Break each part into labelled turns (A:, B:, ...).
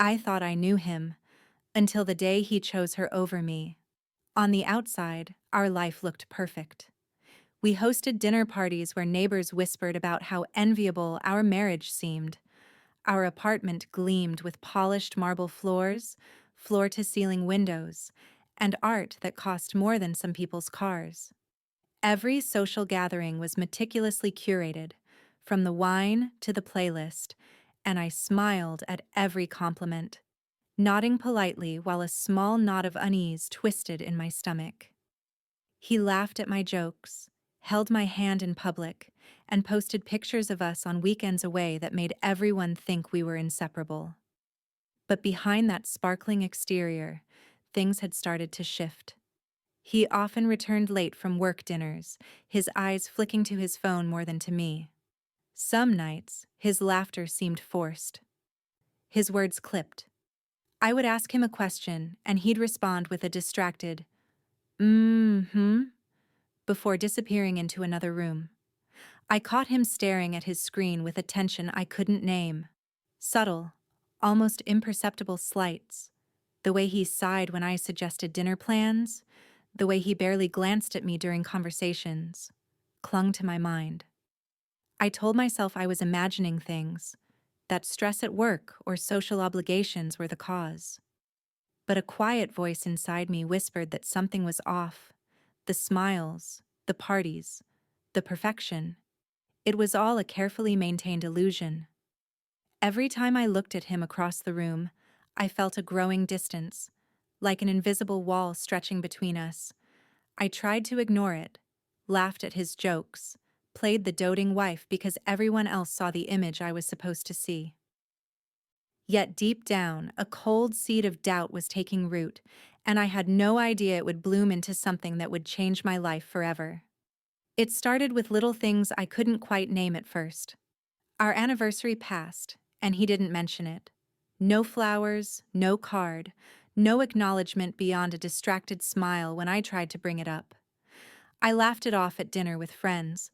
A: I thought I knew him, until the day he chose her over me. On the outside, our life looked perfect. We hosted dinner parties where neighbors whispered about how enviable our marriage seemed. Our apartment gleamed with polished marble floors, floor-to-ceiling windows, and art that cost more than some people's cars. Every social gathering was meticulously curated, from the wine to the playlist, and I smiled at every compliment, nodding politely while a small knot of unease twisted in my stomach. He laughed at my jokes, held my hand in public, and posted pictures of us on weekends away that made everyone think we were inseparable. But behind that sparkling exterior, things had started to shift. He often returned late from work dinners, his eyes flicking to his phone more than to me. Some nights, his laughter seemed forced. His words clipped. I would ask him a question, and he'd respond with a distracted, mm-hmm, before disappearing into another room. I caught him staring at his screen with attention I couldn't name. Subtle, almost imperceptible slights. The way he sighed when I suggested dinner plans, the way he barely glanced at me during conversations, clung to my mind. I told myself I was imagining things, that stress at work or social obligations were the cause. But a quiet voice inside me whispered that something was off. The smiles, the parties, the perfection. It was all a carefully maintained illusion. Every time I looked at him across the room, I felt a growing distance, like an invisible wall stretching between us. I tried to ignore it, laughed at his jokes, played the doting wife because everyone else saw the image I was supposed to see. Yet deep down, a cold seed of doubt was taking root, and I had no idea it would bloom into something that would change my life forever. It started with little things I couldn't quite name at first. Our anniversary passed, and he didn't mention it. No flowers, no card, no acknowledgement beyond a distracted smile when I tried to bring it up. I laughed it off at dinner with friends,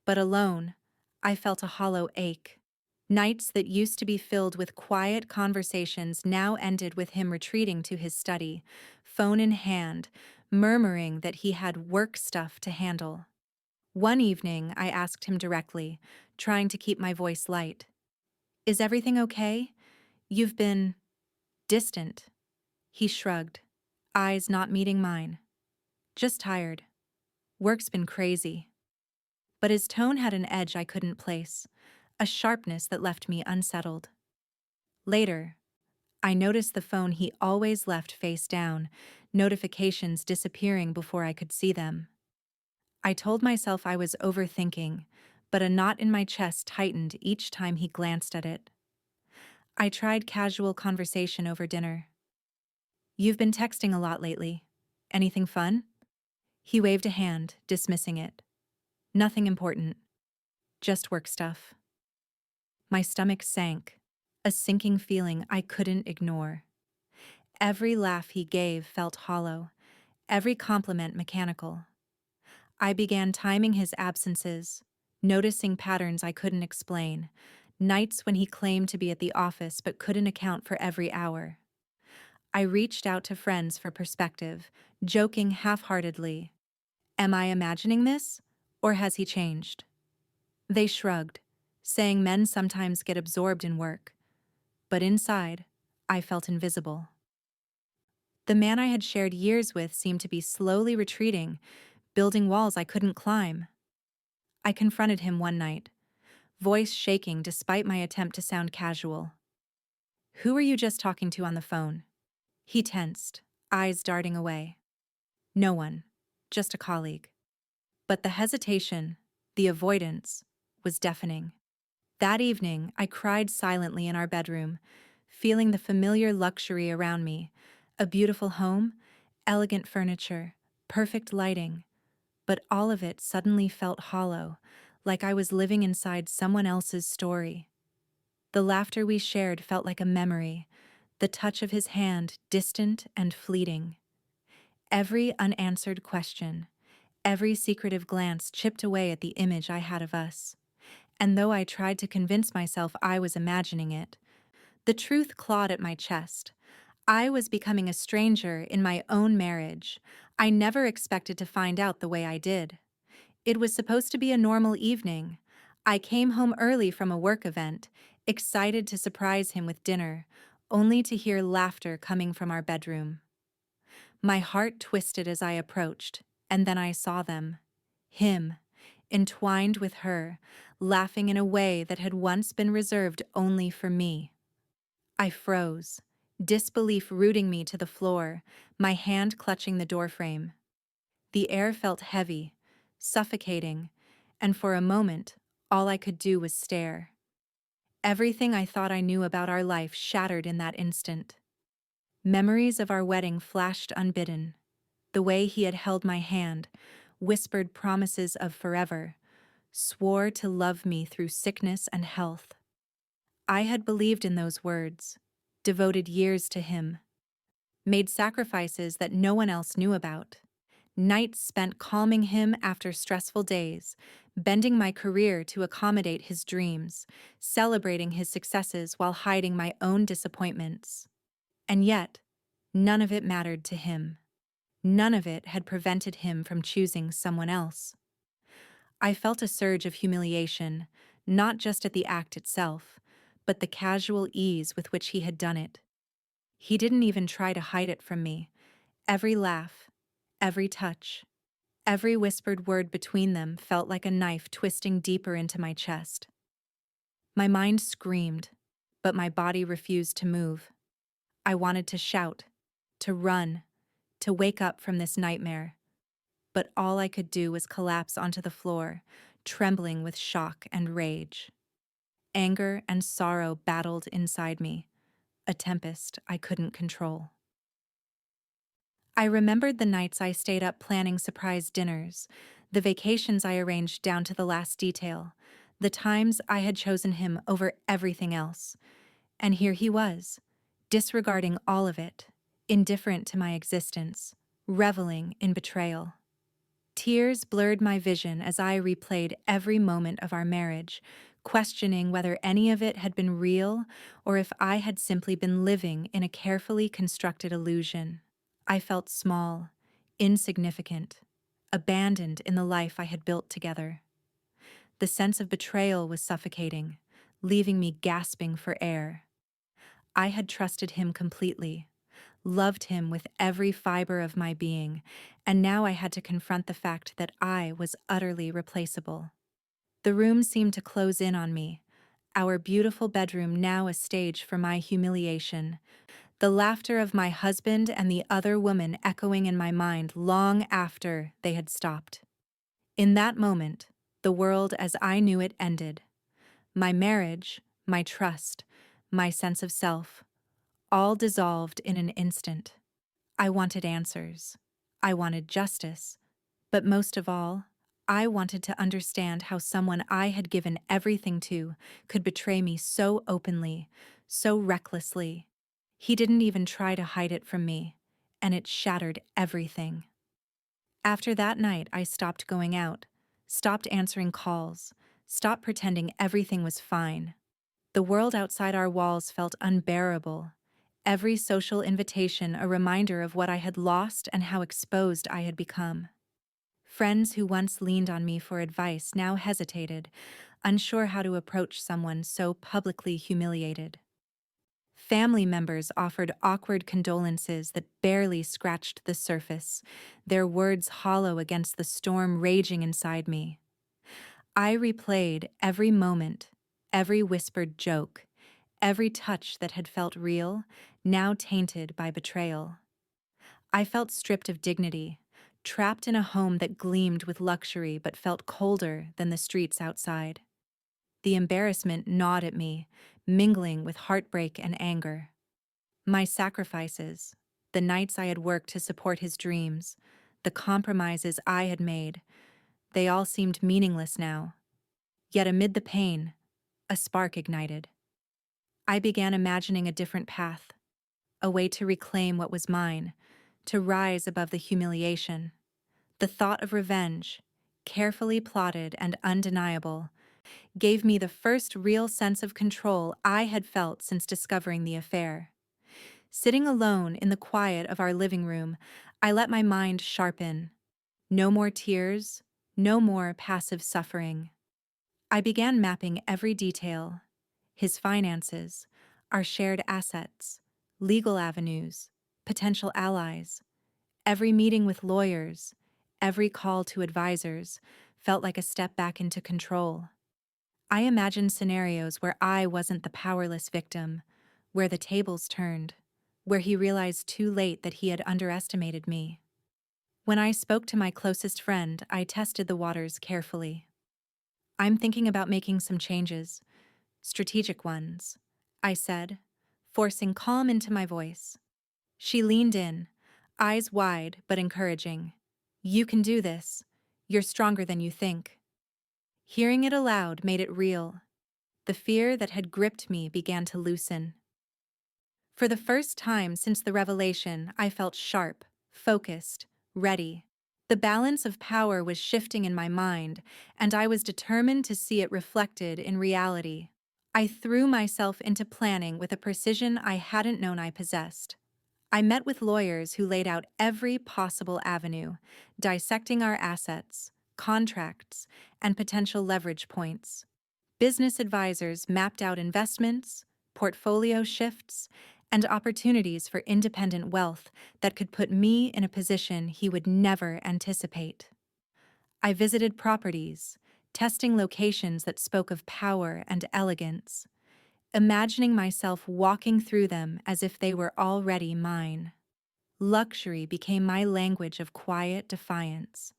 A: but alone, I felt a hollow ache. Nights that used to be filled with quiet conversations now ended with him retreating to his study, phone in hand, murmuring that he had work stuff to handle. One evening, I asked him directly, trying to keep my voice light. "Is everything okay? You've been distant." He shrugged, eyes not meeting mine. "Just tired. Work's been crazy." But his tone had an edge I couldn't place, a sharpness that left me unsettled. Later, I noticed the phone he always left face down, notifications disappearing before I could see them. I told myself I was overthinking, but a knot in my chest tightened each time he glanced at it. I tried casual conversation over dinner. "You've been texting a lot lately. Anything fun?" He waved a hand, dismissing it. "Nothing important. Just work stuff." My stomach sank, a sinking feeling I couldn't ignore. Every laugh he gave felt hollow, every compliment mechanical. I began timing his absences, noticing patterns I couldn't explain, nights when he claimed to be at the office but couldn't account for every hour. I reached out to friends for perspective, joking half-heartedly. "Am I imagining this, or has he changed?" They shrugged, saying men sometimes get absorbed in work. But inside, I felt invisible. The man I had shared years with seemed to be slowly retreating, building walls I couldn't climb. I confronted him one night, voice shaking despite my attempt to sound casual. "Who were you just talking to on the phone?" He tensed, eyes darting away. "No one, just a colleague." But the hesitation, the avoidance, was deafening. That evening, I cried silently in our bedroom, feeling the familiar luxury around me, a beautiful home, elegant furniture, perfect lighting, but all of it suddenly felt hollow, like I was living inside someone else's story. The laughter we shared felt like a memory, the touch of his hand distant and fleeting. Every unanswered question, every secretive glance chipped away at the image I had of us. And though I tried to convince myself I was imagining it, The truth clawed at my chest. I was becoming a stranger in my own marriage. I never expected to find out the way I did. It was supposed to be a normal evening. I came home early from a work event, excited to surprise him with dinner, only to hear laughter coming from our bedroom. My heart twisted as I approached, and then I saw them. Him, entwined with her, laughing in a way that had once been reserved only for me. I froze, disbelief rooting me to the floor, my hand clutching the doorframe. The air felt heavy, suffocating, and for a moment, all I could do was stare. Everything I thought I knew about our life shattered in that instant. Memories of our wedding flashed unbidden. The way he had held my hand, whispered promises of forever, swore to love me through sickness and health. I had believed in those words, devoted years to him, made sacrifices that no one else knew about. Nights spent calming him after stressful days, bending my career to accommodate his dreams, celebrating his successes while hiding my own disappointments. And yet, none of it mattered to him. None of it had prevented him from choosing someone else. I felt a surge of humiliation, not just at the act itself, but the casual ease with which he had done it. He didn't even try to hide it from me. Every laugh, every touch, every whispered word between them felt like a knife twisting deeper into my chest. My mind screamed, but my body refused to move. I wanted to shout, to run, to wake up from this nightmare. But all I could do was collapse onto the floor, trembling with shock and rage. Anger and sorrow battled inside me, a tempest I couldn't control. I remembered the nights I stayed up planning surprise dinners, the vacations I arranged down to the last detail, the times I had chosen him over everything else. And here he was, disregarding all of it, indifferent to my existence, reveling in betrayal. Tears blurred my vision as I replayed every moment of our marriage, questioning whether any of it had been real or if I had simply been living in a carefully constructed illusion. I felt small, insignificant, abandoned in the life I had built together. The sense of betrayal was suffocating, leaving me gasping for air. I had trusted him completely, loved him with every fiber of my being, and now I had to confront the fact that I was utterly replaceable. The room seemed to close in on me, our beautiful bedroom now a stage for my humiliation, the laughter of my husband and the other woman echoing in my mind long after they had stopped. In that moment, the world as I knew it ended. My marriage, my trust, my sense of self, all dissolved in an instant. I wanted answers. I wanted justice. But most of all, I wanted to understand how someone I had given everything to could betray me so openly, so recklessly. He didn't even try to hide it from me, and it shattered everything. After that night, I stopped going out, stopped answering calls, stopped pretending everything was fine. The world outside our walls felt unbearable. Every social invitation a reminder of what I had lost and how exposed I had become. Friends who once leaned on me for advice now hesitated, unsure how to approach someone so publicly humiliated. Family members offered awkward condolences that barely scratched the surface, their words hollow against the storm raging inside me. I replayed every moment, every whispered joke, every touch that had felt real, now tainted by betrayal. I felt stripped of dignity, trapped in a home that gleamed with luxury but felt colder than the streets outside. The embarrassment gnawed at me, mingling with heartbreak and anger. My sacrifices, the nights I had worked to support his dreams, the compromises I had made, they all seemed meaningless now. Yet amid the pain, a spark ignited. I began imagining a different path, a way to reclaim what was mine, to rise above the humiliation. The thought of revenge, carefully plotted and undeniable, gave me the first real sense of control I had felt since discovering the affair. Sitting alone in the quiet of our living room, I let my mind sharpen. No more tears, no more passive suffering. I began mapping every detail: his finances, our shared assets, legal avenues, potential allies. Every meeting with lawyers, every call to advisors felt like a step back into control. I imagined scenarios where I wasn't the powerless victim, where the tables turned, where he realized too late that he had underestimated me. When I spoke to my closest friend, I tested the waters carefully. "I'm thinking about making some changes, strategic ones," I said, forcing calm into my voice. She leaned in, eyes wide but encouraging. "You can do this. You're stronger than you think." Hearing it aloud made it real. The fear that had gripped me began to loosen. For the first time since the revelation, I felt sharp, focused, ready. The balance of power was shifting in my mind, and I was determined to see it reflected in reality. I threw myself into planning with a precision I hadn't known I possessed. I met with lawyers who laid out every possible avenue, dissecting our assets, contracts, and potential leverage points. Business advisors mapped out investments, portfolio shifts, and opportunities for independent wealth that could put me in a position he would never anticipate. I visited properties, testing locations that spoke of power and elegance, imagining myself walking through them as if they were already mine. Luxury became my language of quiet defiance.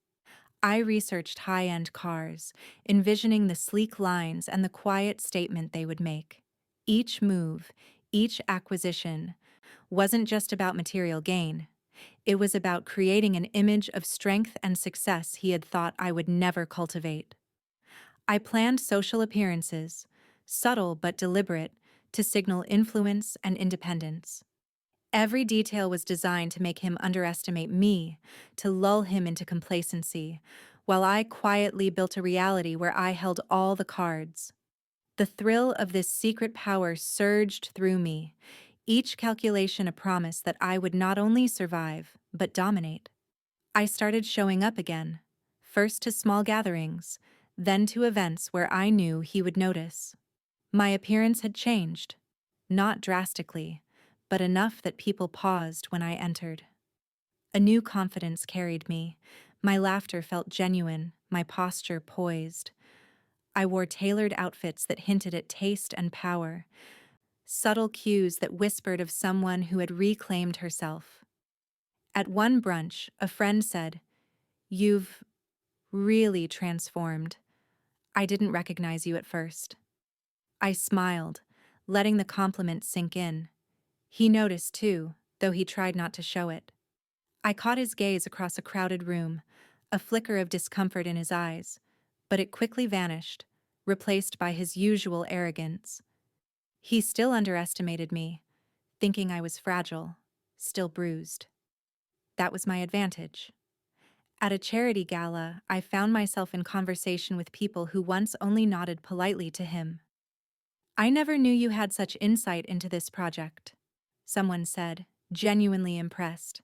A: I researched high-end cars, envisioning the sleek lines and the quiet statement they would make. Each move, each acquisition, wasn't just about material gain. It was about creating an image of strength and success he had thought I would never cultivate. I planned social appearances, subtle but deliberate, to signal influence and independence. Every detail was designed to make him underestimate me, to lull him into complacency, while I quietly built a reality where I held all the cards. The thrill of this secret power surged through me, each calculation a promise that I would not only survive, but dominate. I started showing up again, first to small gatherings, then to events where I knew he would notice. My appearance had changed, not drastically, but enough that people paused when I entered. A new confidence carried me. My laughter felt genuine, my posture poised. I wore tailored outfits that hinted at taste and power, subtle cues that whispered of someone who had reclaimed herself. At one brunch, a friend said, "You've really transformed. I didn't recognize you at first." I smiled, letting the compliment sink in. He noticed too, though he tried not to show it. I caught his gaze across a crowded room, a flicker of discomfort in his eyes, but it quickly vanished, replaced by his usual arrogance. He still underestimated me, thinking I was fragile, still bruised. That was my advantage. At a charity gala, I found myself in conversation with people who once only nodded politely to him. "I never knew you had such insight into this project," someone said, genuinely impressed.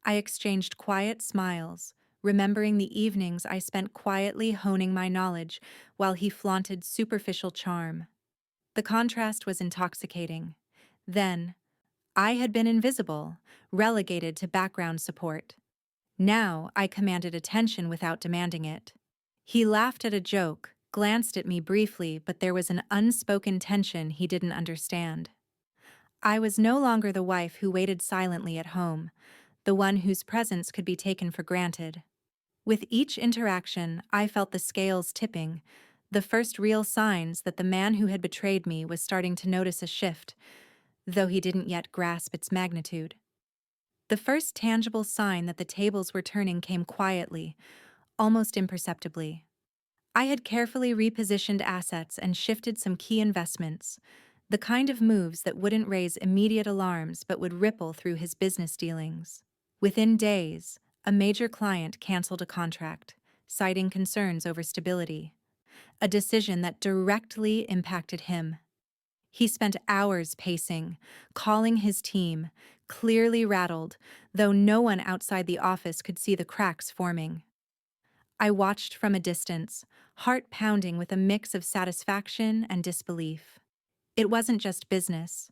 A: I exchanged quiet smiles, remembering the evenings I spent quietly honing my knowledge while he flaunted superficial charm. The contrast was intoxicating. Then, I had been invisible, relegated to background support. Now I commanded attention without demanding it. He laughed at a joke, glanced at me briefly, but there was an unspoken tension he didn't understand. I was no longer the wife who waited silently at home, the one whose presence could be taken for granted. With each interaction, I felt the scales tipping, the first real signs that the man who had betrayed me was starting to notice a shift, though he didn't yet grasp its magnitude. The first tangible sign that the tables were turning came quietly, almost imperceptibly. I had carefully repositioned assets and shifted some key investments, the kind of moves that wouldn't raise immediate alarms but would ripple through his business dealings. Within days, a major client canceled a contract, citing concerns over stability. a decision that directly impacted him. He spent hours pacing, calling his team, clearly rattled, though no one outside the office could see the cracks forming. I watched from a distance, heart pounding with a mix of satisfaction and disbelief. It wasn't just business.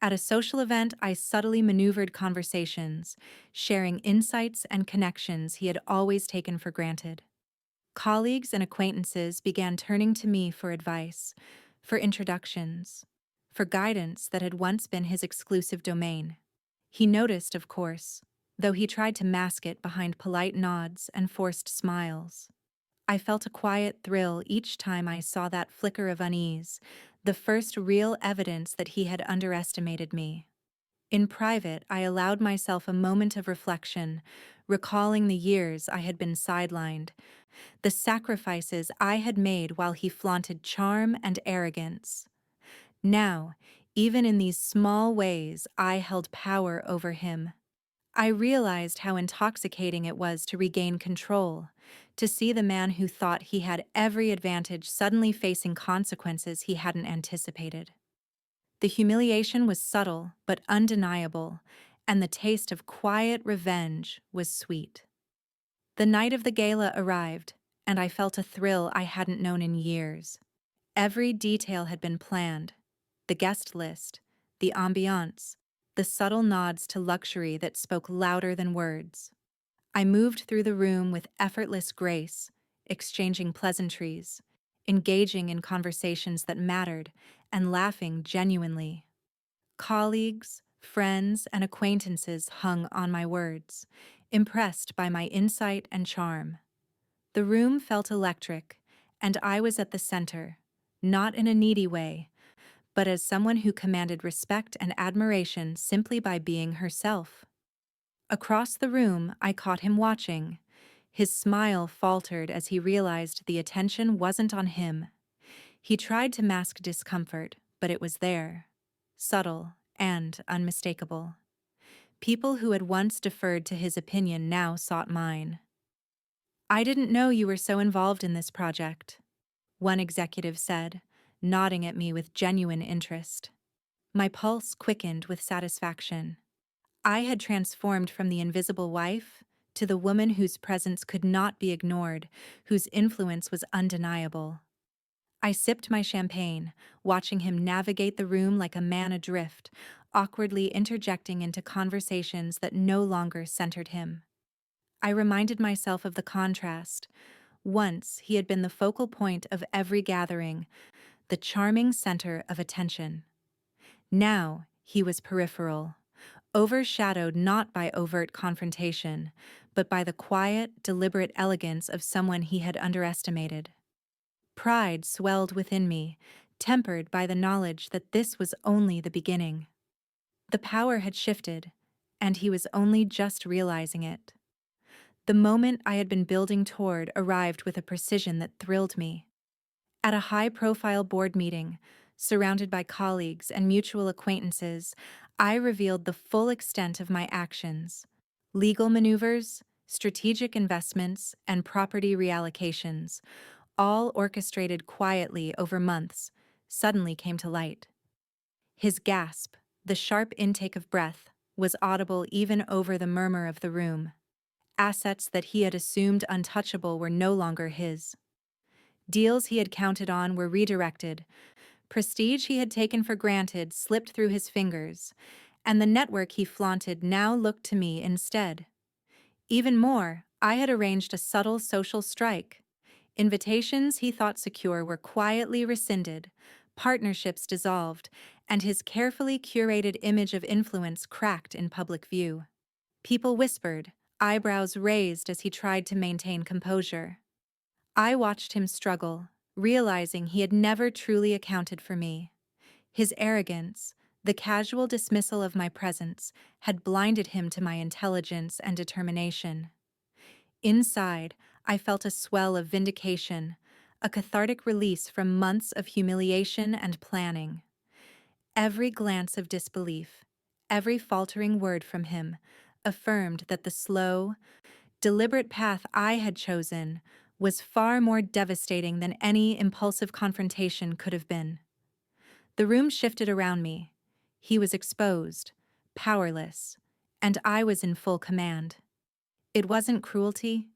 A: At a social event, I subtly maneuvered conversations, sharing insights and connections he had always taken for granted. Colleagues and acquaintances began turning to me for advice, for introductions, for guidance that had once been his exclusive domain. He noticed, of course, though he tried to mask it behind polite nods and forced smiles. I felt a quiet thrill each time I saw that flicker of unease, the first real evidence that he had underestimated me. In private, I allowed myself a moment of reflection, recalling the years I had been sidelined, the sacrifices I had made while he flaunted charm and arrogance. Now, even in these small ways, I held power over him. I realized how intoxicating it was to regain control, to see the man who thought he had every advantage suddenly facing consequences he hadn't anticipated. The humiliation was subtle but undeniable, and the taste of quiet revenge was sweet. The night of the gala arrived, and I felt a thrill I hadn't known in years. Every detail had been planned: the guest list, the ambiance, the subtle nods to luxury that spoke louder than words. I moved through the room with effortless grace, exchanging pleasantries, engaging in conversations that mattered, and laughing genuinely. Colleagues, friends, and acquaintances hung on my words, impressed by my insight and charm. The room felt electric, and I was at the center, not in a needy way, but as someone who commanded respect and admiration simply by being herself. Across the room, I caught him watching. His smile faltered as he realized the attention wasn't on him. He tried to mask discomfort, but it was there, subtle and unmistakable. People who had once deferred to his opinion now sought mine. "I didn't know you were so involved in this project," one executive said, nodding at me with genuine interest. My pulse quickened with satisfaction. I had transformed from the invisible wife to the woman whose presence could not be ignored, whose influence was undeniable. I sipped my champagne, watching him navigate the room like a man adrift, awkwardly interjecting into conversations that no longer centered him. I reminded myself of the contrast. Once he had been the focal point of every gathering, the charming center of attention. Now he was peripheral, overshadowed not by overt confrontation, but by the quiet, deliberate elegance of someone he had underestimated. Pride swelled within me, tempered by the knowledge that this was only the beginning. The power had shifted, and he was only just realizing it. The moment I had been building toward arrived with a precision that thrilled me. At a high-profile board meeting, surrounded by colleagues and mutual acquaintances, I revealed the full extent of my actions. Legal maneuvers, strategic investments, and property reallocations, all orchestrated quietly over months, suddenly came to light. His gasp, the sharp intake of breath, was audible even over the murmur of the room. Assets that he had assumed untouchable were no longer his. Deals he had counted on were redirected. Prestige he had taken for granted slipped through his fingers, and the network he flaunted now looked to me instead. Even more, I had arranged a subtle social strike. Invitations he thought secure were quietly rescinded, partnerships dissolved, and his carefully curated image of influence cracked in public view. People whispered, eyebrows raised as he tried to maintain composure. I watched him struggle, realizing he had never truly accounted for me. His arrogance, the casual dismissal of my presence, had blinded him to my intelligence and determination. Inside, I felt a swell of vindication, a cathartic release from months of humiliation and planning. Every glance of disbelief, every faltering word from him, affirmed that the slow, deliberate path I had chosen was far more devastating than any impulsive confrontation could have been. The room shifted around me. He was exposed, powerless, and I was in full command. It wasn't cruelty,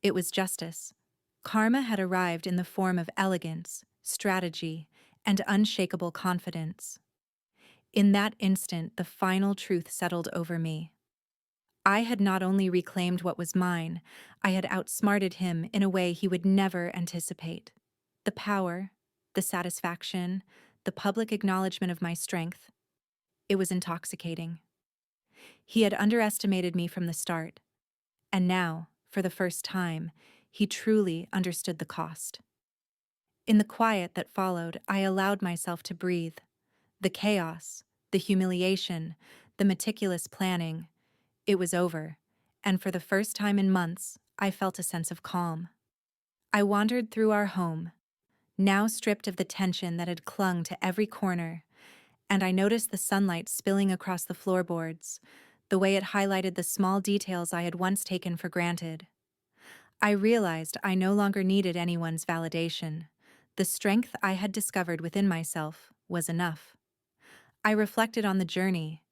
A: it was justice. Karma had arrived in the form of elegance, strategy, and unshakable confidence. In that instant, the final truth settled over me. I had not only reclaimed what was mine, I had outsmarted him in a way he would never anticipate. The power, the satisfaction, the public acknowledgement of my strength, it was intoxicating. He had underestimated me from the start, and now, for the first time, he truly understood the cost. In the quiet that followed, I allowed myself to breathe. The chaos, the humiliation, the meticulous planning, it was over, and for the first time in months, I felt a sense of calm. I wandered through our home, now stripped of the tension that had clung to every corner, and I noticed the sunlight spilling across the floorboards, the way it highlighted the small details I had once taken for granted. I realized I no longer needed anyone's validation. The strength I had discovered within myself was enough. I reflected on the journey,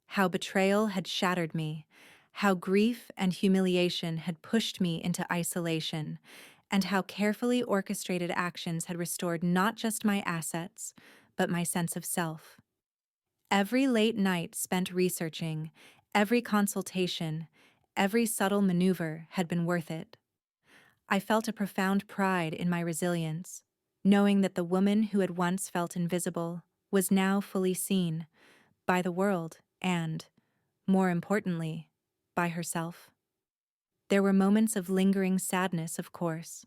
A: how betrayal had shattered me, how grief and humiliation had pushed me into isolation, and how carefully orchestrated actions had restored not just my assets, but my sense of self. Every late night spent researching, every consultation, every subtle maneuver had been worth it. I felt a profound pride in my resilience, knowing that the woman who had once felt invisible was now fully seen by the world and, more importantly, by herself. There were moments of lingering sadness, of course.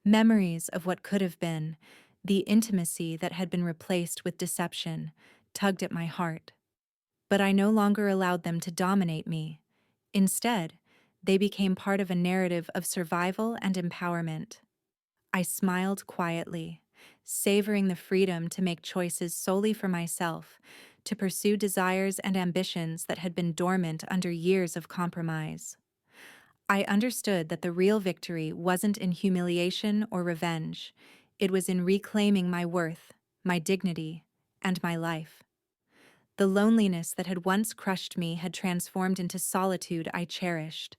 A: Memories of what could have been, the intimacy that had been replaced with deception, tugged at my heart. But I no longer allowed them to dominate me. Instead, they became part of a narrative of survival and empowerment. I smiled quietly, savoring the freedom to make choices solely for myself, to pursue desires and ambitions that had been dormant under years of compromise. I understood that the real victory wasn't in humiliation or revenge. It was in reclaiming my worth, my dignity, and my life. The loneliness that had once crushed me had transformed into solitude I cherished,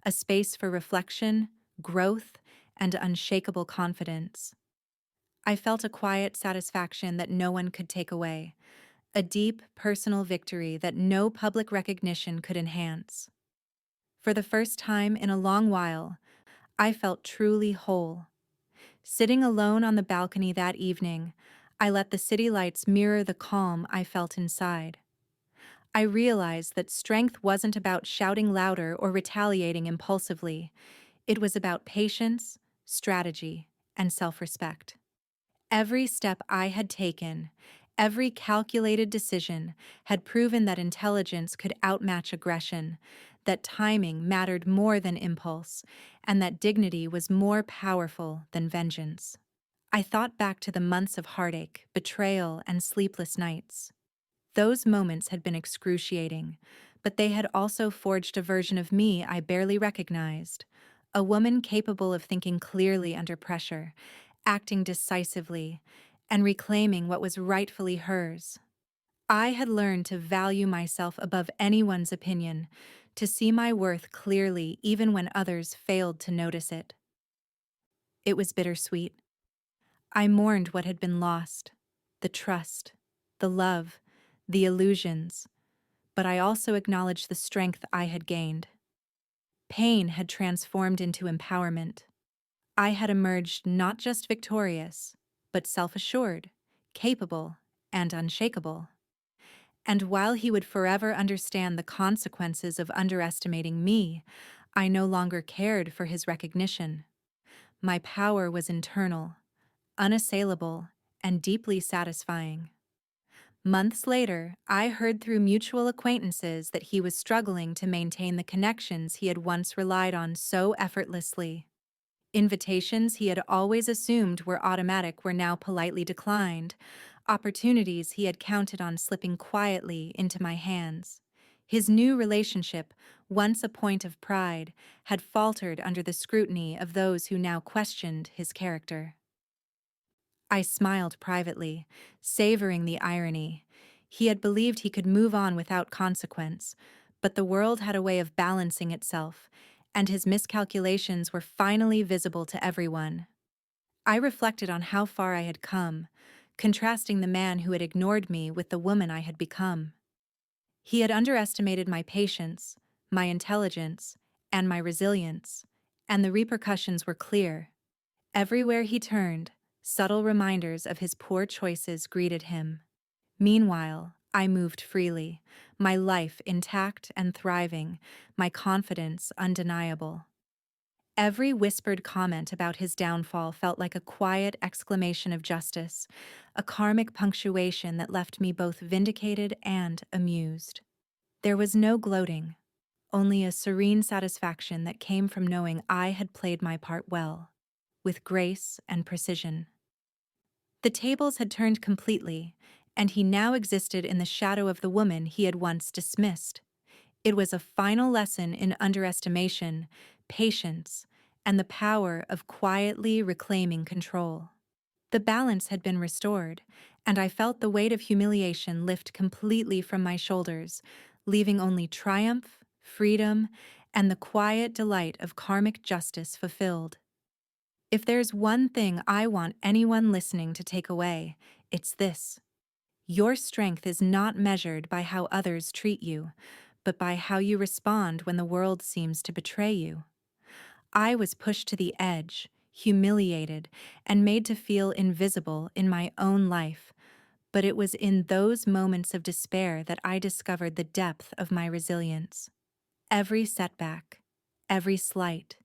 A: a space for reflection, growth, and unshakable confidence. I felt a quiet satisfaction that no one could take away, a deep personal victory that no public recognition could enhance. For the first time in a long while, I felt truly whole. Sitting alone on the balcony that evening, I let the city lights mirror the calm I felt inside. I realized that strength wasn't about shouting louder or retaliating impulsively. It was about patience, strategy, and self-respect. Every step I had taken, every calculated decision, had proven that intelligence could outmatch aggression, that timing mattered more than impulse, and that dignity was more powerful than vengeance. I thought back to the months of heartache, betrayal, and sleepless nights. Those moments had been excruciating, but they had also forged a version of me I barely recognized, a woman capable of thinking clearly under pressure, acting decisively, and reclaiming what was rightfully hers. I had learned to value myself above anyone's opinion, to see my worth clearly even when others failed to notice it. It was bittersweet. I mourned what had been lost, the trust, the love, the illusions, but I also acknowledged the strength I had gained. Pain had transformed into empowerment. I had emerged not just victorious, but self-assured, capable, and unshakable. And while he would forever understand the consequences of underestimating me, I no longer cared for his recognition. My power was internal, unassailable, and deeply satisfying. Months later, I heard through mutual acquaintances that he was struggling to maintain the connections he had once relied on so effortlessly. Invitations he had always assumed were automatic were now politely declined. Opportunities he had counted on slipping quietly into my hands. His new relationship, once a point of pride, had faltered under the scrutiny of those who now questioned his character. I smiled privately, savoring the irony. He had believed he could move on without consequence, but the world had a way of balancing itself, and his miscalculations were finally visible to everyone. I reflected on how far I had come, contrasting the man who had ignored me with the woman I had become. He had underestimated my patience, my intelligence, and my resilience, and the repercussions were clear. Everywhere he turned, subtle reminders of his poor choices greeted him. Meanwhile, I moved freely, my life intact and thriving, my confidence undeniable. Every whispered comment about his downfall felt like a quiet exclamation of justice, a karmic punctuation that left me both vindicated and amused. There was no gloating, only a serene satisfaction that came from knowing I had played my part well, with grace and precision. The tables had turned completely, and he now existed in the shadow of the woman he had once dismissed. It was a final lesson in underestimation, patience, and the power of quietly reclaiming control. The balance had been restored, and I felt the weight of humiliation lift completely from my shoulders, leaving only triumph, freedom, and the quiet delight of karmic justice fulfilled. If there's one thing I want anyone listening to take away, it's this. Your strength is not measured by how others treat you, but by how you respond when the world seems to betray you. I was pushed to the edge, humiliated, and made to feel invisible in my own life, but it was in those moments of despair that I discovered the depth of my resilience. Every setback, every slight,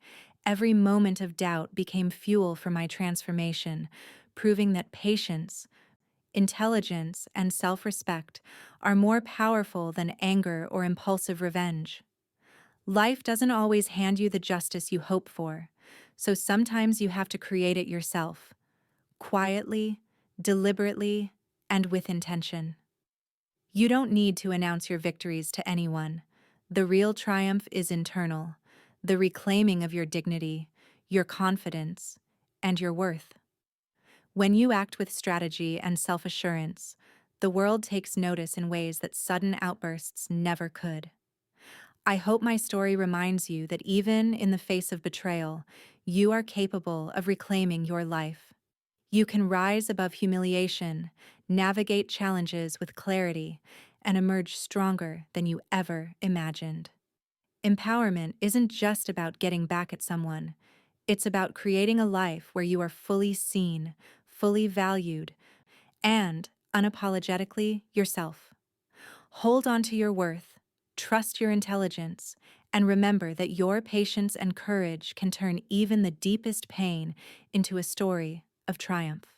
A: every moment of doubt became fuel for my transformation, proving that patience, intelligence, and self-respect are more powerful than anger or impulsive revenge. Life doesn't always hand you the justice you hope for, so sometimes you have to create it yourself, quietly, deliberately, and with intention. You don't need to announce your victories to anyone. The real triumph is internal, the reclaiming of your dignity, your confidence, and your worth. When you act with strategy and self-assurance, the world takes notice in ways that sudden outbursts never could. I hope my story reminds you that even in the face of betrayal, you are capable of reclaiming your life. You can rise above humiliation, navigate challenges with clarity, and emerge stronger than you ever imagined. Empowerment isn't just about getting back at someone. It's about creating a life where you are fully seen, fully valued, and unapologetically yourself. Hold on to your worth, trust your intelligence, and remember that your patience and courage can turn even the deepest pain into a story of triumph.